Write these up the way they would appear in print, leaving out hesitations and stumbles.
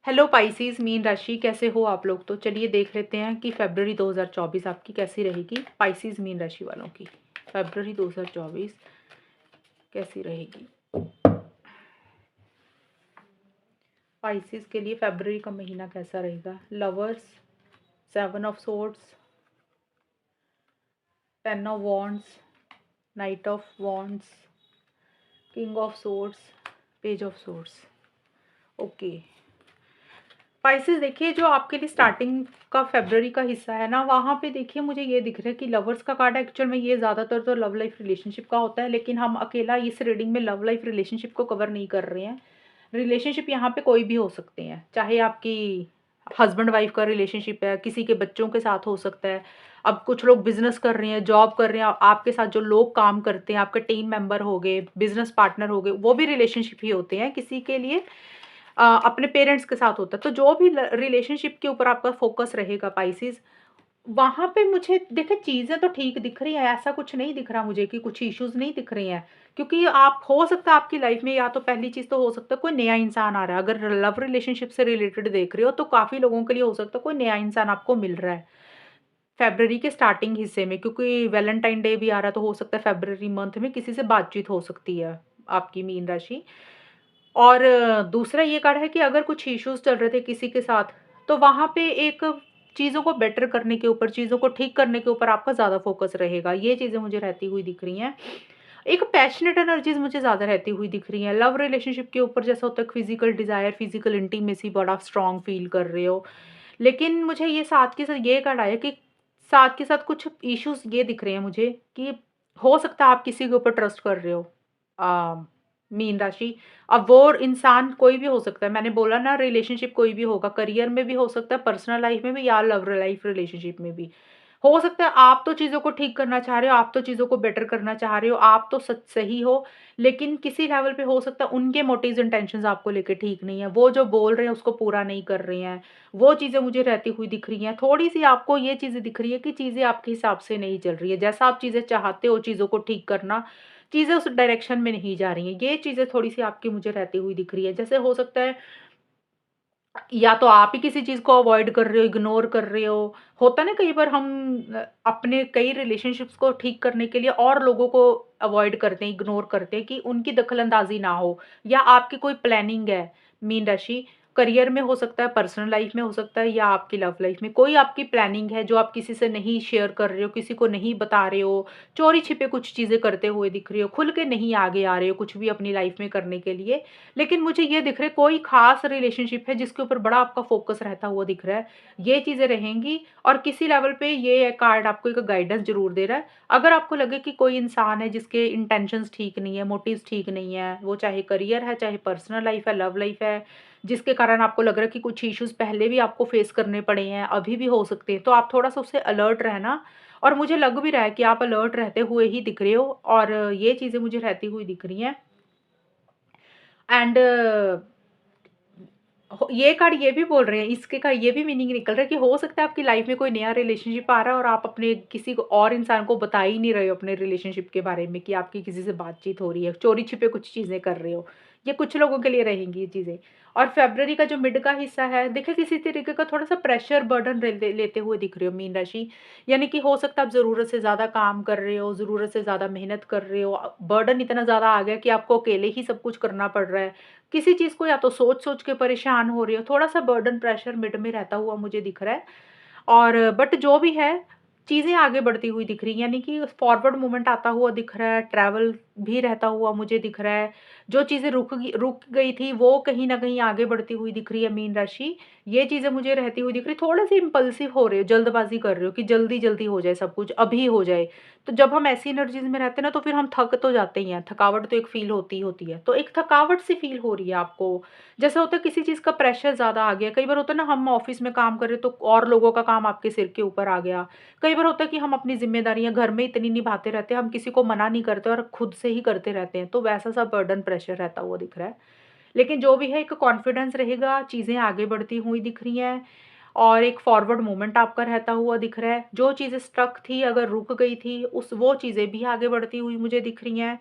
Hello Pisces mean राशि, कैसे हो आप लोग। तो चलिए देख लेते हैं कि फरवरी 2024 आपकी कैसी रहेगी। पाइसेस मीन राशि वालों की फरवरी 2024 कैसी रहेगी। पाइसेस के लिए फरवरी का महीना कैसा रहेगा। Lovers, 7 of swords, 10 of wands, night of wands, king of swords, page of swords. Okay spices, देखिए जो आपके लिए स्टार्टिंग का फरवरी का हिस्सा है ना, वहाँ पे देखिए मुझे ये दिख रहा है कि लवर्स का कार्ड है। एक्चुअल में ये ज़्यादातर तो लव लाइफ रिलेशनशिप का होता है, लेकिन हम अकेला इस रीडिंग में लव लाइफ रिलेशनशिप को कवर नहीं कर रहे हैं। रिलेशनशिप यहाँ पे कोई भी हो सकते हैं, चाहे आपकी हस्बैंड वाइफ का रिलेशनशिप है, किसी के बच्चों के साथ हो सकता है। अब कुछ लोग बिजनेस कर रहे हैं, जॉब कर रहे हैं, आपके साथ जो लोग काम करते हैं, आपके टीम मेंबर हो गए, बिजनेस पार्टनर हो गए, वो भी रिलेशनशिप ही होते हैं किसी के लिए। अपने पेरेंट्स के साथ होता है। तो जो भी रिलेशनशिप के ऊपर आपका फोकस रहेगा पाइसेस, वहां पे मुझे देखे चीजें तो ठीक दिख रही है। ऐसा कुछ नहीं दिख रहा मुझे कि कुछ इश्यूज नहीं दिख रहे हैं, क्योंकि आप हो सकता है आपकी लाइफ में, या तो पहली चीज तो हो सकता है कोई नया इंसान आ रहा है। अगर लव रिलेशनशिप से रिलेटेड देख रहे हो तो काफी लोगों के लिए हो सकता है कोई नया इंसान आपको मिल रहा है फेब्रवरी के स्टार्टिंग हिस्से में, क्योंकि वैलेंटाइन डे भी आ रहा है। तो हो सकता है फेब्रवरी मंथ में किसी से बातचीत हो सकती है आपकी मीन राशि। और दूसरा ये कार्ड है कि अगर कुछ इश्यूज चल रहे थे किसी के साथ, तो वहाँ पे एक चीज़ों को बेटर करने के ऊपर, चीज़ों को ठीक करने के ऊपर आपका ज़्यादा फोकस रहेगा। ये चीज़ें मुझे रहती हुई दिख रही हैं। एक पैशनेट एनर्जीज मुझे ज़्यादा रहती हुई दिख रही हैं। लव रिलेशनशिप के ऊपर जैसा होता है फिजिकल डिज़ायर, फिजिकल इंटीमेसी बड़ा स्ट्रांग फील कर रहे हो। लेकिन मुझे ये साथ के साथ ये कार्ड आया कि साथ के साथ कुछ इश्यूज ये दिख रहे हैं मुझे कि हो सकता है आप किसी के ऊपर ट्रस्ट कर रहे हो। मीन राशि, अब वो इंसान कोई भी हो सकता है। मैंने बोला ना, रिलेशनशिप कोई भी होगा, करियर में भी हो सकता है, पर्सनल लाइफ में भी, या लव लाइफ रिलेशनशिप में भी हो सकता है। आप तो चीज़ों को ठीक करना चाह रहे हो, आप तो चीज़ों को बेटर करना चाह रहे हो, आप तो सच सही हो, लेकिन किसी लेवल पे हो सकता है उनके मोटिव्स इंटेंशंस आपको लेके ठीक नहीं है। वो जो बोल रहे हैं उसको पूरा नहीं कर रहे हैं। वो चीज़ें मुझे रहती हुई दिख रही हैं। थोड़ी-सी आपको ये चीज़ें दिख रही है कि चीज़ें आपके हिसाब से नहीं चल रही है। जैसा आप चीज़ें चाहते हो चीज़ों को ठीक करना, चीज़ें उस डायरेक्शन में नहीं जा रही हैं। ये चीज़ें थोड़ी-सी आपकी मुझे रहती हुई दिख रही है। जैसे हो सकता है या तो आप ही किसी चीज़ को अवॉइड कर रहे हो, इग्नोर कर रहे हो। होता है ना कई बार हम अपने कई रिलेशनशिप्स को ठीक करने के लिए और लोगों को अवॉइड करते हैं, इग्नोर करते हैं कि उनकी दखल-अंदाज़ी ना हो, या आपकी कोई प्लानिंग है मीन राशि, करियर में हो सकता है, पर्सनल लाइफ में हो सकता है, या आपकी लव लाइफ में कोई आपकी प्लानिंग है जो आप किसी से नहीं शेयर कर रहे हो, किसी को नहीं बता रहे हो, चोरी-छिपे कुछ चीज़ें करते हुए दिख रहे हो, खुल के नहीं आगे आ रहे हो कुछ भी अपनी लाइफ में करने के लिए। लेकिन मुझे ये दिख रहा है कोई खास रिलेशनशिप है जिसके ऊपर बड़ा आपका फोकस रहता हुआ दिख रहा है। ये चीज़ें रहेंगी, और किसी लेवल पे ये कार्ड आपको एक गाइडेंस ज़रूर दे रहा है। अगर आपको लगे कि कोई इंसान है जिसके इंटेंशंस ठीक नहीं है, मोटिव्स ठीक नहीं है, वो चाहे करियर है, चाहे पर्सनल लाइफ है, लव लाइफ है, जिसके कारण आपको लग रहा है कि कुछ इश्यूज़ पहले भी आपको फेस करने पड़े हैं, अभी भी हो सकते हैं, तो आप थोड़ा-सा उससे अलर्ट रहना। और मुझे लग भी रहा है कि आप अलर्ट रहते हुए ही दिख रहे हो, और ये चीज़ें मुझे रहती हुई दिख रही हैं। एंड ये कार्ड ये भी बोल रहे हैं, इसके का ये भी मीनिंग निकल रहा है कि हो सकता है आपकी लाइफ में कोई नया रिलेशनशिप आ रहा है और आप अपने किसी को और इंसान को बता ही नहीं रहे हो अपने रिलेशनशिप के बारे में कि आपकी किसी से बातचीत हो रही है, चोरी छिपे कुछ चीजें कर रहे हो। ये कुछ लोगों के लिए रहेंगी ये चीजें। और फेब्रवरी का जो मिड का हिस्सा है, देखिए किसी तरीके का थोड़ा सा प्रेशर बर्डन लेते हुए दिख रहे हो मीन राशि। यानी कि हो सकता है आप ज़रूरत से ज़्यादा काम कर रहे हो, ज़रूरत से ज़्यादा मेहनत कर रहे हो, बर्डन इतना ज़्यादा आ गया कि आपको अकेले ही सब कुछ करना पड़ रहा है। किसी चीज़ को या तो सोच-सोच के परेशान हो रहे हो, थोड़ा-सा बर्डन प्रेशर मिड में रहता हुआ मुझे दिख रहा है। और बट जो भी है, चीज़ें आगे बढ़ती हुई दिख रही हैं, यानी कि फॉरवर्ड मूवमेंट आता हुआ दिख रहा है, ट्रैवल भी रहता हुआ मुझे दिख रहा है। जो चीज़ें रुक गई थी, वो कहीं न कहीं आगे बढ़ती हुई दिख रही है मीन राशि। ये चीज़ें मुझे रहती हुई दिख रही है। थोड़े-से इम्पल्सिव हो रहे हो, जल्दबाज़ी कर रहे हो कि जल्दी-जल्दी हो जाए सब कुछ, अभी हो जाए। तो जब हम ऐसी एनर्जीज़ में रहते हैं ना, तो फिर हम थक तो जाते ही हैं, थकावट तो एक फ़ील होती ही होती है। तो एक थकावट सी फ़ील हो रही है आपको। जैसा होता है किसी चीज़ का प्रेशर ज़्यादा आ गया। कई बार होता है ना, हम ऑफ़िस में काम कर रहे हैं तो और लोगों का काम आपके सिर के ऊपर आ गया। कई बार होता है कि हम अपनी ज़िम्मेदारियाँ घर में इतनी निभाते रहते हैं, हम किसी को मना नहीं करते और खुद से ही करते रहते हैं। तो वैसा-सा बर्डन प्रेशर रहता हुआ दिख रहा है। लेकिन जो भी है, एक कॉन्फिडेंस रहेगा, चीज़ें आगे बढ़ती हुई दिख रही हैं, और एक फॉरवर्ड मूवमेंट आपका रहता हुआ दिख रहा है। जो चीज़ें स्टक थी, अगर रुक गई थी, उस वो चीज़ें भी आगे बढ़ती हुई मुझे दिख रही हैं।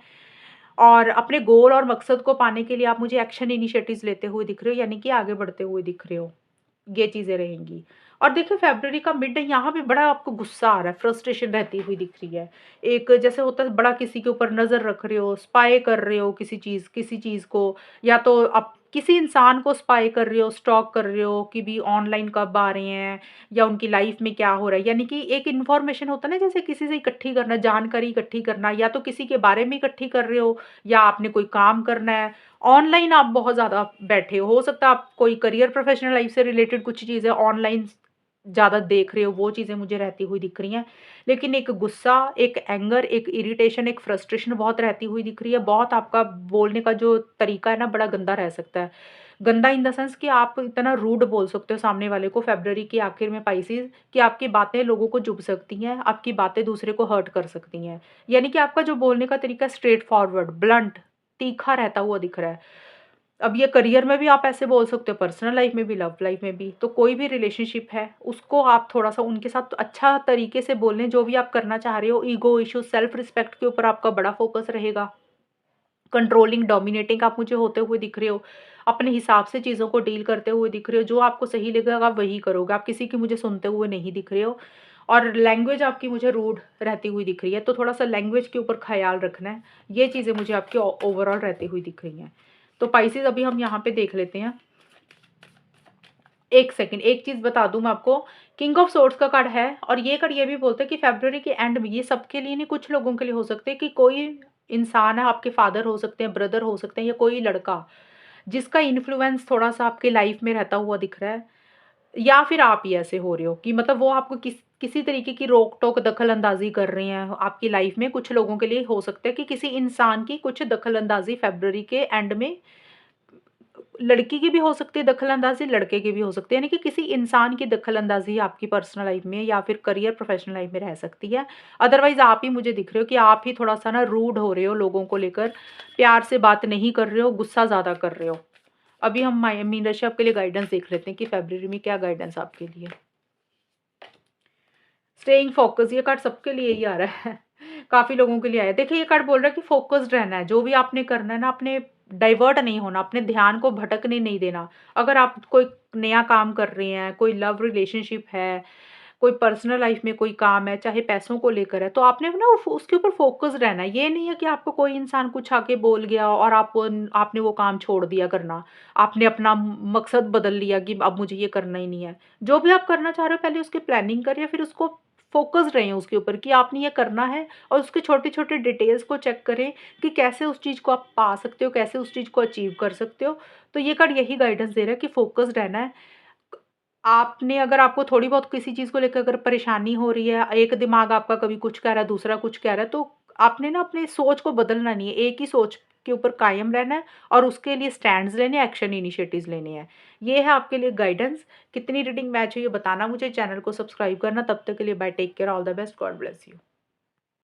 और अपने गोल और मकसद को पाने के लिए आप मुझे एक्शन इनिशिएटिव्स लेते हुए दिख रहे हो, यानी कि आगे बढ़ते हुए दिख रहे हो। ये चीज़ें रहेंगी। और देखिए फ़रवरी का मिड यहाँ पे बड़ा आपको गुस्सा आ रहा है, फ्रस्ट्रेशन रहती हुई दिख रही है। एक जैसे होता है बड़ा किसी के ऊपर नज़र रख रहे हो, स्पाई कर रहे हो किसी चीज़ को, या तो आप किसी इंसान को स्पाई कर रहे हो, स्टॉक कर रहे हो कि भी ऑनलाइन कब आ रहे हैं या उनकी लाइफ़ में क्या हो रहा है। यानी कि एक इन्फॉर्मेशन होता है ना, जैसे किसी से इकट्ठी करना, जानकारी इकट्ठी करना, या तो किसी के बारे में इकट्ठी कर रहे हो या आपने कोई काम करना है। ऑनलाइन आप बहुत ज़्यादा बैठे हो सकता है आप कोई करियर प्रोफ़ेशनल लाइफ़ से रिलेटेड कुछ चीज़ें ऑनलाइन ज़्यादा देख रहे हो, वो चीज़ें मुझे रहती हुई दिख रही हैं। लेकिन एक गुस्सा, एक एंगर, एक इरिटेशन, एक फ्रस्ट्रेशन बहुत रहती हुई दिख रही है। बहुत आपका बोलने का जो तरीका है ना, बड़ा गंदा रह सकता है। गंदा इन द सेंस कि आप इतना रूड बोल सकते हो सामने वाले को फ़रवरी के आखिर में पाइसेज़, कि आपकी बातें लोगों को चुभ सकती हैं, आपकी बातें दूसरे को हर्ट कर सकती हैं। यानी कि आपका जो बोलने का तरीका स्ट्रेट फॉरवर्ड, ब्लंट, तीखा रहता हुआ दिख रहा है। अब ये करियर में भी आप ऐसे बोल सकते हो, पर्सनल लाइफ में भी, लव लाइफ में भी। तो कोई भी रिलेशनशिप है, उसको आप थोड़ा-सा उनके साथ अच्छा तरीके से बोलें, जो भी आप करना चाह रहे हो। ईगो इश्यू, सेल्फ रिस्पेक्ट के ऊपर आपका बड़ा फ़ोकस रहेगा। कंट्रोलिंग, डोमिनेटिंग आप मुझे होते हुए दिख रहे हो। अपने हिसाब से चीज़ों को डील करते हुए दिख रहे हो। जो आपको सही लगेगा आप वही करोगे। आप किसी की मुझे सुनते हुए नहीं दिख रहे हो। और लैंग्वेज आपकी मुझे रूड रहती हुई दिख रही है, तो थोड़ा-सा लैंग्वेज के ऊपर ख़याल रखना है। ये चीज़ें मुझे आपकी ओवरऑल रहती हुई दिख रही हैं। तो पाइसेज़ अभी हम यहाँ पे देख लेते हैं। 1 सेकंड, एक चीज़ बता दूँ मैं आपको, किंग ऑफ सोर्ड्स का कार्ड है और ये कार्ड ये भी बोलता है कि फ़रवरी के एंड में, ये सबके लिए नहीं, कुछ लोगों के लिए हो सकते हैं कि कोई इंसान है, आपके फादर हो सकते हैं, ब्रदर हो सकते हैं, या कोई लड़का, जिसका इन्फ्लुएंस थोड़ा-सा आपके लाइफ़ में रहता हुआ दिख रहा है। या फिर आप ही ऐसे हो रहे हो कि मतलब वो आपको किसी तरीके की रोक-टोक, दखल-अंदाज़ी कर रहे हैं आपकी लाइफ़ में। कुछ लोगों के लिए हो सकता है कि किसी इंसान की कुछ दखल-अंदाज़ी फ़रवरी के एंड में, लड़की की भी हो सकती है दखल-अंदाज़ी, लड़के की भी हो सकती है। यानी कि किसी इंसान की दखल-अंदाज़ी आपकी पर्सनल लाइफ़ में या फिर करियर प्रोफ़ेशनल लाइफ़ में रह सकती है। अदरवाइज़ आप ही मुझे दिख रहे हो कि आप ही थोड़ा-सा ना रूड हो रहे हो लोगों को लेकर, प्यार से बात नहीं कर रहे हो, गुस्सा ज़्यादा कर रहे हो। अभी हम मीन राशि आपके लिए गाइडेंस देख लेते हैं कि फ़रवरी में क्या गाइडेंस आपके लिए। स्टेइंग फ़ोकस, ये कार्ड सबके लिए ही आ रहा है। काफ़ी लोगों के लिए आया है। देखिए ये कार्ड बोल रहा है कि फ़ोकस्ड रहना है, जो भी आपने करना है ना, अपने डाइवर्ट नहीं होना, अपने ध्यान को भटकने नहीं देना। अगर आप कोई नया काम कर रहे हैं, कोई लव रिलेशनशिप है, कोई पर्सनल लाइफ़ में कोई काम है, चाहे पैसों को लेकर है, तो आपने ना उसके ऊपर फ़ोकस्ड रहना है। ये नहीं है कि आपको कोई इंसान कुछ आके बोल गया और आपने वो काम छोड़ दिया करना। आपने अपना मकसद बदल लिया कि अब मुझे ये करना ही नहीं है। जो भी आप करना चाह रहे हो, पहले उसकी प्लानिंग करिए, फिर उसको फ़ोकस्ड रहें उसके ऊपर कि आपने ये करना है, और उसके छोटे-छोटे डिटेल्स को चेक करें कि कैसे उस चीज़ को आप पा सकते हो, कैसे उस चीज़ को अचीव कर सकते हो। तो ये कार्ड यही गाइडेंस दे रहा है कि फ़ोकस्ड रहना है। आपने अगर आपको थोड़ी बहुत किसी चीज़ को लेकर अगर परेशानी हो रही है, एक दिमाग आपका कभी कुछ कह रहा है, दूसरा कुछ कह रहा है, तो आपने ना अपनी सोच को बदलना नहीं है, एक ही सोच के ऊपर कायम रहना है और उसके लिए स्टैंड्स लेने हैं, एक्शन इनिशिएटिव्स लेने हैं। ये है आपके लिए गाइडेंस। कितनी रीडिंग मैच हुई ये बताना मुझे, चैनल को सब्सक्राइब करना। तब तक के लिए bye, take care, all the best, God bless you.